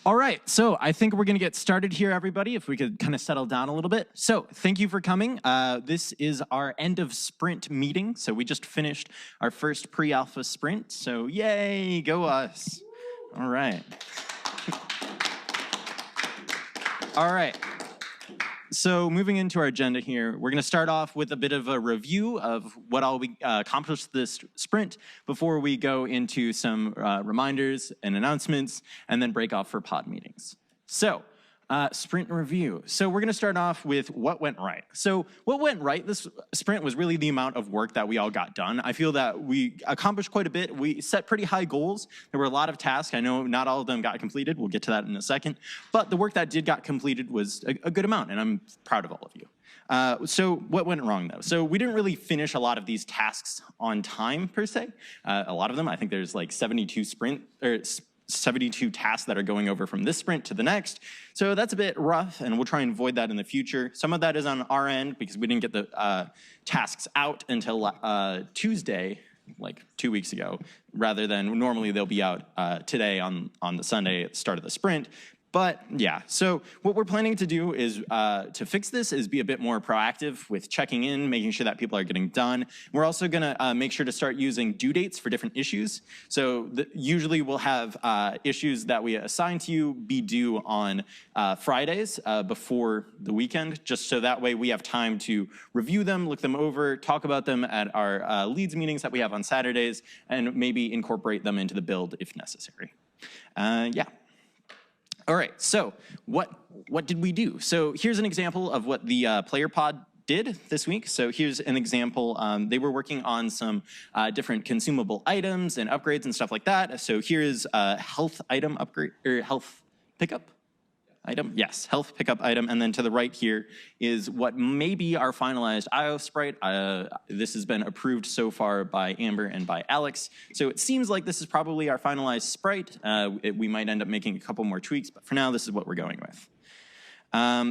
All right, so I think we're going to get started here, everybody, if we could kind of settle down a little bit. So thank you for coming. This is our end of sprint meeting. So we just finished our first pre-alpha sprint. So yay, go us. All right. All right. So moving into our agenda here, we're going to start off with a bit of a review of what all we accomplished this sprint before we go into some reminders and announcements, and then break off for pod meetings. So sprint review. So we're going to start off with what went right. So what went right this sprint was really the amount of work that we all got done. I feel that we accomplished quite a bit. We set pretty high goals. There were a lot of tasks. I know not all of them got completed. We'll get to that in a second. But the work that did got completed was a good amount, and I'm proud of all of you. So what went wrong, though? So we didn't really finish a lot of these tasks on time, per se. A lot of them, I think there's like 72 tasks that are going over from this sprint to the next. So that's a bit rough, and we'll try and avoid that in the future. Some of that is on our end because we didn't get the tasks out until Tuesday, like 2 weeks ago, rather than normally they'll be out today on the Sunday at the start of the sprint. But yeah, so what we're planning to do is to fix this is be a bit more proactive with checking in, making sure that people are getting done. We're also gonna make sure to start using due dates for different issues. So usually we'll have issues that we assign to you be due on Fridays before the weekend, just so that way we have time to review them, look them over, talk about them at our leads meetings that we have on Saturdays, and maybe incorporate them into the build if necessary. Yeah. All right, so what did we do? So here's an example of what the player pod did this week. So here's an example. They were working on some different consumable items and upgrades and stuff like that. So here's a health item upgrade, or health pickup item. Yes, health pickup item. And then to the right here is what may be our finalized IO sprite. This has been approved so far by Amber and by Alex. So it seems like this is probably our finalized sprite. We might end up making a couple more tweaks, but for now, this is what we're going with.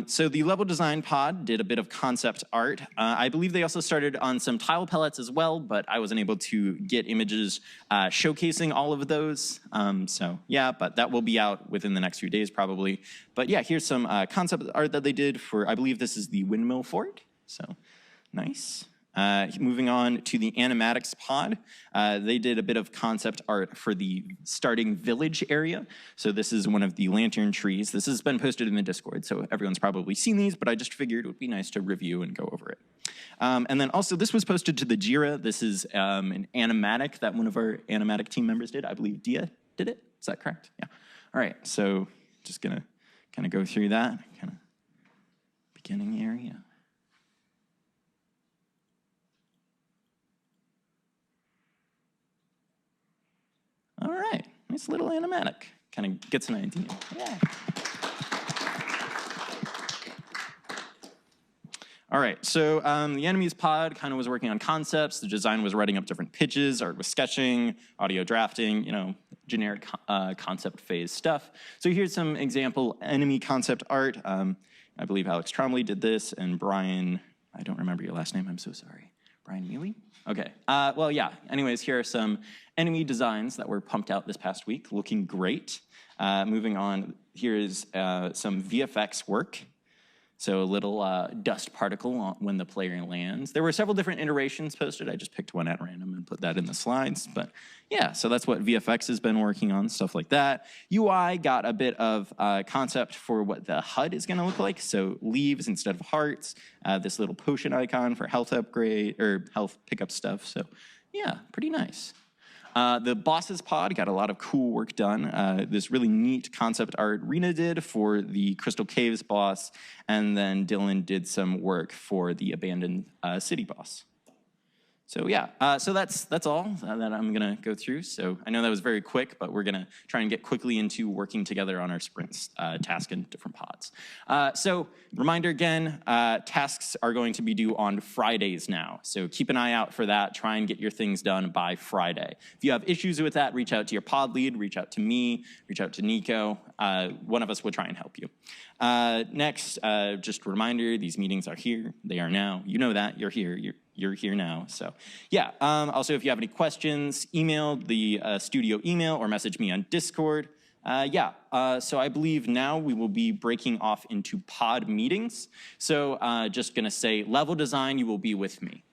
So the level design pod did a bit of concept art. I believe they also started on some tile pellets as well, but I wasn't able to get images showcasing all of those. So yeah, but that will be out within the next few days probably. But yeah, here's some concept art that they did for, I believe this is the windmill fort. So nice. Moving on to the animatics pod, they did a bit of concept art for the starting village area. So this is one of the lantern trees. This has been posted in the Discord, so everyone's probably seen these, but I just figured it would be nice to review and go over it. And then also this was posted to the Jira. This is an animatic that one of our animatic team members did. I believe Dia did it. Is that correct? Yeah. All right, so just gonna kind of go through that kind of beginning area. All right, nice little animatic. Kind of gets an idea. Yeah. All right, so the enemies pod kind of was working on concepts. The design was writing up different pitches, art was sketching, audio drafting, you know, generic concept phase stuff. So here's some example enemy concept art. I believe Alex Tromley did this, and Brian, I don't remember your last name, I'm so sorry. Brian Mealy? Okay, well, yeah, anyways, here are some enemy designs that were pumped out this past week, looking great. Moving on, here is some VFX work. So a little dust particle when the player lands. There were several different iterations posted. I just picked one at random and put that in the slides. But yeah, so that's what VFX has been working on, stuff like that. UI got a bit of concept for what the HUD is going to look like. So leaves instead of hearts. This little potion icon for health upgrade or health pickup stuff. So yeah, pretty nice. The bosses pod got a lot of cool work done. This really neat concept art Rena did for the Crystal Caves boss, and then Dylan did some work for the abandoned city boss. So yeah, so that's all that I'm gonna go through. So I know that was very quick, but we're gonna try and get quickly into working together on our sprints task in different pods. So reminder again, tasks are going to be due on Fridays now. So keep an eye out for that. Try and get your things done by Friday. If you have issues with that, reach out to your pod lead, reach out to me, reach out to Nico. One of us will try and help you. Next, just a reminder, these meetings are here. They are now. You know that. You're here. You're here now. So yeah, also if you have any questions, email the studio email or message me on Discord. So I believe now we will be breaking off into pod meetings. So just going to say level design, you will be with me.